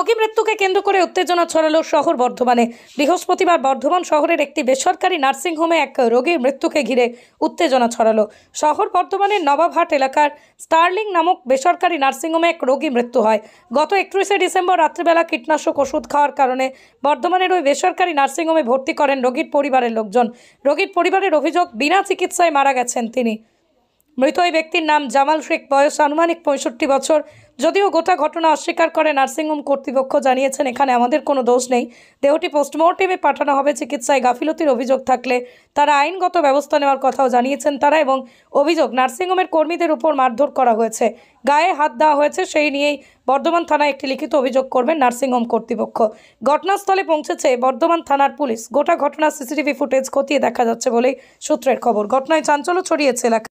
রোগী মৃত্যুকে কেন্দ্র করে উত্তেজনা ছড়ালো শহর বর্ধমানে। বৃহস্পতিবার বর্ধমান শহরের একটি বেসরকারি নার্সিংহোমে এক রোগীর মৃত্যুকে ঘিরে উত্তেজনা ছড়ালো। শহর বর্ধমানের নবাবহাট এলাকার স্টার্লিং নামক বেসরকারি নার্সিংহোমে এক রোগী মৃত্যু হয়। গত 31শে ডিসেম্বর রাত্রিবেলা কীটনাশক ওষুধ খাওয়ার কারণে বর্ধমানের ওই বেসরকারি নার্সিংহোমে ভর্তি করেন রোগীর পরিবারের লোকজন। রোগীর পরিবারের অভিযোগ, বিনা চিকিৎসায় মারা গেছেন তিনি। মৃত ওই ব্যক্তির নাম জামাল শেখ, বয়স আনুমানিক 65 বছর। যদিও গোটা ঘটনা অস্বীকার করে নার্সিংহোম কর্তৃপক্ষ, জানিয়েছেন এখানে আমাদের কোনো দোষ নেই, দেহটি পোস্টমর্টেমে পাঠানো হবে। চিকিৎসায় গাফিলতির অভিযোগ থাকলে তারা আইনগত ব্যবস্থা নেওয়ার কথাও জানিয়েছেন তারা। এবং অভিযোগ, নার্সিংহোমের কর্মীদের উপর মারধর করা হয়েছে, গায়ে হাত দেওয়া হয়েছে, সেই নিয়েই বর্ধমান থানায় একটি লিখিত অভিযোগ করবেন নার্সিংহোম কর্তৃপক্ষ। ঘটনাস্থলে পৌঁছেছে বর্ধমান থানার পুলিশ। গোটা ঘটনার সিসিটিভি ফুটেজ খতিয়ে দেখা যাচ্ছে বলেই সূত্রের খবর। ঘটনায় চাঞ্চল্য ছড়িয়েছে এলাকা।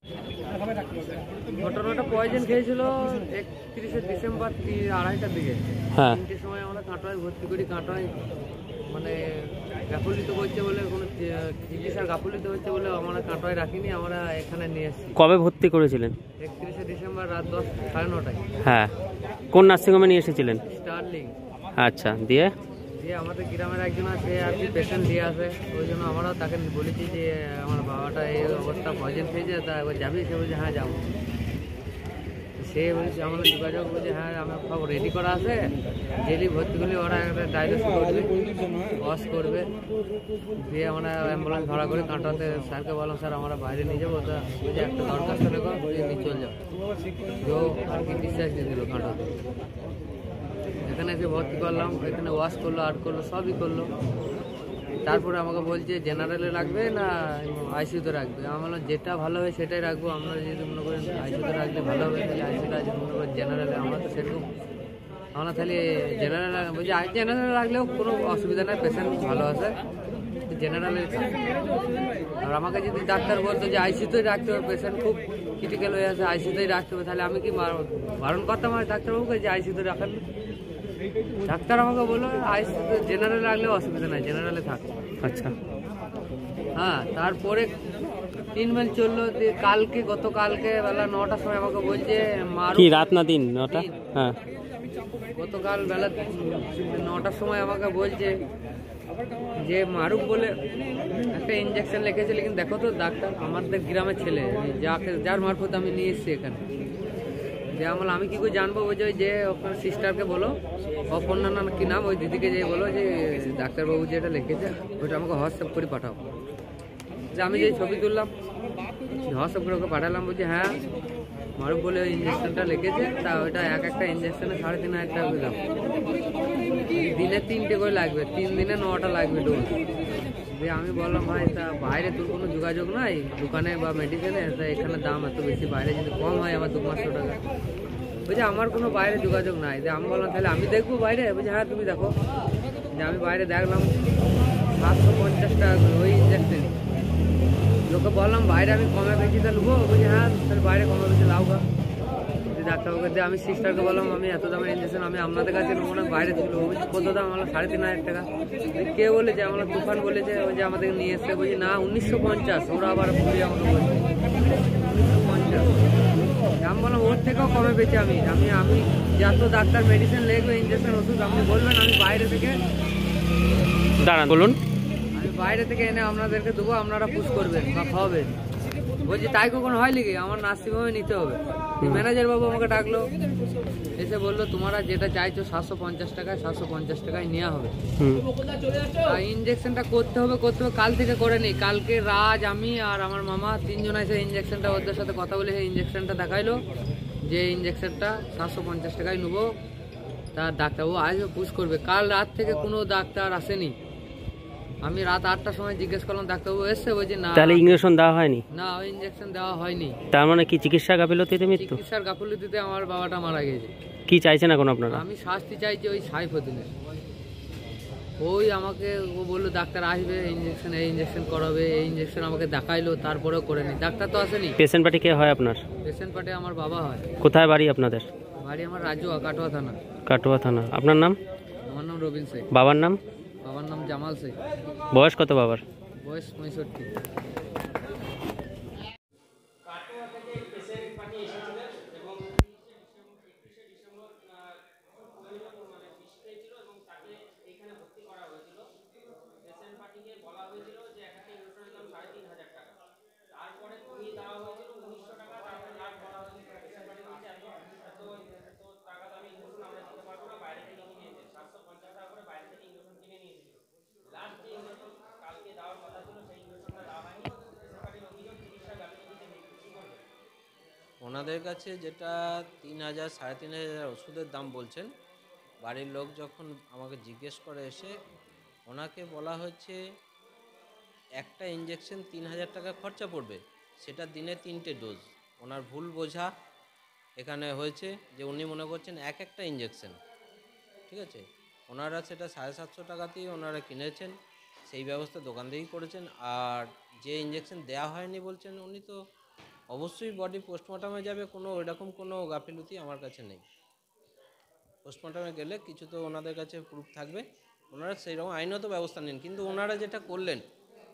ঘটনাটা পয়জন খেয়েছিল 31শে ডিসেম্বর 2:30টার দিকে। 3টের সময় আমরা কাটোয়ায় ভর্তি করি। কাটোয়ায় মানে গাফিলতি করছে বলে, কোনো চিকিৎসার গাফিলতি হচ্ছে বলে আমরা কাটোয়ায় রাখিনি, আমরা এখানে নিয়ে এসেছি। কবে ভর্তি করেছিলেন? 31শে ডিসেম্বর রাত 10:30টায়। হ্যাঁ, কোন নার্সিংহোমে নিয়ে এসেছিলেন? স্টার্লিং। আচ্ছা, দিয়ে আমাদের গ্রামের একজন আছে আর কি পেশেন্ট দিয়ে আসে, ওই জন্য আমরাও তাকে বলেছি যে আমার বাবাটা এই অবস্থা পয়জন খেয়েছে, তা একবার যাবি? সে বলছে হ্যাঁ যাবো। সে বলছে আমাদের যোগাযোগ বলছে হ্যাঁ আমার সব রেডি করা আছে, ডেলি ভর্তি করলে ওরা একটা ডায়ালিসিস করবে, ওয়াশ করবে। দিয়ে আমরা অ্যাম্বুলেন্স ভাড়া করে কাঁটাতে স্যারকে বললাম স্যার আমরা বাইরে নিয়ে যাবো, তা বলছে একটা দরখাস্ত রেখো, নিয়ে চলে যাও। কেউ আর কি ডিসচার্জ দিয়ে দিল কাঁটাতে। এখানে এসে ভর্তি করলাম, এখানে ওয়াশ করলো, আর্ট করলো, সবই করলো। তারপরে আমাকে বলছে জেনারেলে রাখবে না আইসিইউতে রাখবে। আমি বললাম যেটা ভালো হয় সেটাই রাখবো, আমরা যদি মনে করেন আইসিইউতে রাখলে ভালো হবে তাহলে আইসিইউটা, যদি মনে করেন জেনারেলে, আমরা তো সেরকম আমরা তাহলে জেনারেলে বলছি জেনারেলে রাখলেও কোনো অসুবিধা নেই, পেশেন্ট ভালো আছে, জেনারেলে। আর আমাকে যদি ডাক্তার বলতো যে আইসিইউতেই রাখতে হবে, পেশেন্ট খুব ক্রিটিক্যাল হয়ে আছে, আইসিইউতেই রাখতে হবে, তাহলে আমি কি বারণ করতাম আর ডাক্তারবাবুকে যে আইসিইউতে রাখার? ডাক্তার আমাকে বললো আইসিইউতে জেনারেলে রাখলেও অসুবিধা নাই, জেনারেলে থাক। আচ্ছা, হ্যাঁ। তারপরে 3 মাস চললো। গতকালকে বেলা 9টার সময় আমাকে বলছে কি রাত না দিন? 9টা। হ্যাঁ, গতকাল বেলা 9টার সময় আমাকে বলছে যে মারুফ বলে একটা ইঞ্জেকশন লিখেছে, লেকিন দেখো তো ডাক্তার, আমাদের গ্রামের ছেলে, যার মারফত আমি নিয়ে এসেছি এখানে। যে আমি কি করে জানবো? বলছে ওই যে আপনার সিস্টারকে বলো, অপর্ণা না কি নাম, ওই দিদিকে যে বলো যে ডাক্তারবাবু যেটা লিখেছে ওইটা আমাকে হোয়াটসঅ্যাপ করে পাঠাও। যে আমি যে ছবি তুললাম হোয়াটসঅ্যাপ করে ওকে পাঠালাম। বলছে হ্যাঁ মারুফ বলে ওই ইঞ্জেকশনটা লিখেছে, তা ওইটা একটা ইঞ্জেকশনে 3,500 টাকা দিলাম। দিনে 3টে করে লাগবে, 3 দিনে 9টা লাগবে ডোজ। দিয়ে আমি বললাম ভাই তা বাইরে তোর কোনো যোগাযোগ নাই দোকানে বা মেডিকেলে, তা এখানে দাম এত বেশি, বাইরে যদি কম হয় আমার 200 টাকা। বলছে আমার কোনো বাইরে যোগাযোগ নাই। যে আমি বললাম তাহলে আমি দেখবো বাইরে? বলছে হ্যাঁ তুমি দেখো। যে আমি বাইরে দেখলাম 750 টাকা ওই ইঞ্জেকশন। লোকে বললাম বাইরে আমি কমে বেশি তা নেবো? বলছে হ্যাঁ তাহলে বাইরে কমে বেশি লাউগা। ডাক্তারবাবুকে দিয়ে আমি সিস্টারকে বললাম আমি এত দামের ইঞ্জেকশন আমি আপনাদের কাছে নেবো না, বাইরে ছিল। বলছি কত দাম? আমরা 3,500 টাকা। কে বলেছে? আমরা তুফান বলেছে, ওই যে আমাদের নিয়ে এসছে। বলছি না 1950। ওরা আবার ঘুরিয়ে আমাকে বলছে 1950। আমি বললাম ওর থেকেও কমে পেয়েছি আমি যত ডাক্তার মেডিসিন লিখবে, ইঞ্জেকশন ওষুধ আপনি বলবেন, আমি বাইরে থেকে দাঁড়ান বলুন, আমি বাইরে থেকে এনে আপনাদেরকে দেবো, আপনারা পুশ করবেন বা খাওয়াবেন। বলছি তাই কখন হয় নাকি? আমার নার্সিংহোমে নিতে হবে। ম্যানেজার বাবু আমাকে ডাকলো, এসে বললো তোমরা যেটা চাইছো 750 টাকায় 750 টাকায় নেওয়া হবে। আর ইঞ্জেকশনটা করতে হবে কাল থেকে করে নিই। কালকে রাজ, আমি আর আমার মামা 3 জন এসে ইঞ্জেকশনটা ওদের সাথে কথা বলে সেই ইঞ্জেকশনটা দেখাইলো, যে ইঞ্জেকশনটা 750 টাকায় নেবো। তার ডাক্তারবাবু আজও পুশ করবে। কাল রাত থেকে কোনো ডাক্তার আসেনি। আমি রাত 8টার সময় জিজ্ঞেস করলাম, ডাক্তারবাবু এসছে? বলছি না। তাহলে ইঞ্জেকশন দেওয়া হয়নি? না, ওই ইঞ্জেকশন দেওয়া হয়নি। তার মানে কি চিকিৎসা গাফিলতিতে মৃত্যু? চিকিৎসার গাফিলতিতে আমার বাবাটা মারা গেছে। কি চাইছেন এখন আপনারা? আমি শাস্তি চাইছি ওই সাইফুদ্দিনের। ওই আমাকে ও বললো ডাক্তার আসবে, এই ইঞ্জেকশন করাবে, এই ইঞ্জেকশন আমাকে দেখাইলো, তারপরেও করেনি। ডাক্তার তো আসেনি। পেশেন্ট পার্টি কে হয় আপনার? পেশেন্ট পার্টি আমার বাবা হয়। কোথায় বাড়ি আপনাদের? বাড়ি আমার রাজুয়া, কাটোয়া থানা। কাটোয়া থানা। আপনার নাম? আমার নাম রবিন শেখ। বাবার নাম? বাবার নাম জামাল শেখ। বয়স কত বাবার? বয়স 65। এবং 31শে ডিসেম্বর ওনাদের কাছে যেটা 3,000 3,500 ওষুধের দাম বলছেন, বাড়ির লোক যখন আমাকে জিজ্ঞেস করে এসে, ওনাকে বলা হচ্ছে একটা ইঞ্জেকশন 3,000 টাকা খরচা পড়বে, সেটা দিনে 3টে ডোজ। ওনার ভুল বোঝা এখানে হয়েছে যে উনি মনে করছেন একটা ইঞ্জেকশন, ঠিক আছে। ওনারা সেটা 750 টাকাতেই ওনারা কিনেছেন, সেই ব্যবস্থা দোকান থেকেই করেছেন। আর যে ইঞ্জেকশন দেওয়া হয়নি বলছেন, উনি তো অবশ্যই বডি পোস্টমর্টমে যাবে, কোনো এরকম কোনো গাফিলতি আমার কাছে নেই। পোস্টমর্টমে গেলে কিছু তো ওনাদের কাছে প্রুফ থাকবে, ওনারা সেইরকম আইনত ব্যবস্থা নেন। কিন্তু ওনারা যেটা করলেন,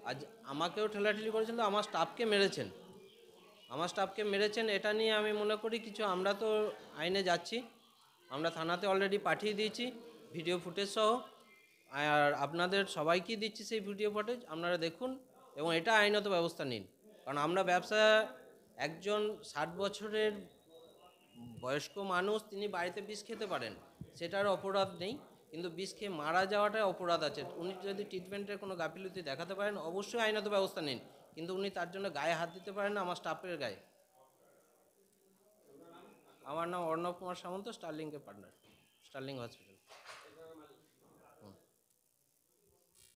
আজ আমাকেও ঠেলাঠেলি করেছেন, তো আমার স্টাফকে মেরেছেন, এটা নিয়ে আমি মনে করি কিছু, আমরা তো আইনে যাচ্ছি, আমরা থানাতে অলরেডি পাঠিয়ে দিয়েছি ভিডিও ফুটেজ সহ, আর আপনাদের সবাইকেই দিচ্ছি সেই ভিডিও ফুটেজ, আপনারা দেখুন এবং এটা আইনত ব্যবস্থা নিন। কারণ আমরা ব্যবসা, একজন 60 বছরের বয়স্ক মানুষ, তিনি বাড়িতে বিষ খেতে পারেন, সেটার অপরাধ নেই, কিন্তু বিষ খেয়ে মারা যাওয়াটাই অপরাধ আছে। উনি যদি ট্রিটমেন্টের কোনো গাফিলতি দেখাতে পারেন, অবশ্যই আইনত ব্যবস্থা নিন, কিন্তু উনি তার জন্য গায়ে হাত দিতে পারেন না আমার স্টাফের গায়ে। আমার নাম অর্ণব কুমার সামন্ত, স্টার্লিংয়ের পার্টনার, স্টার্লিং হসপিটাল।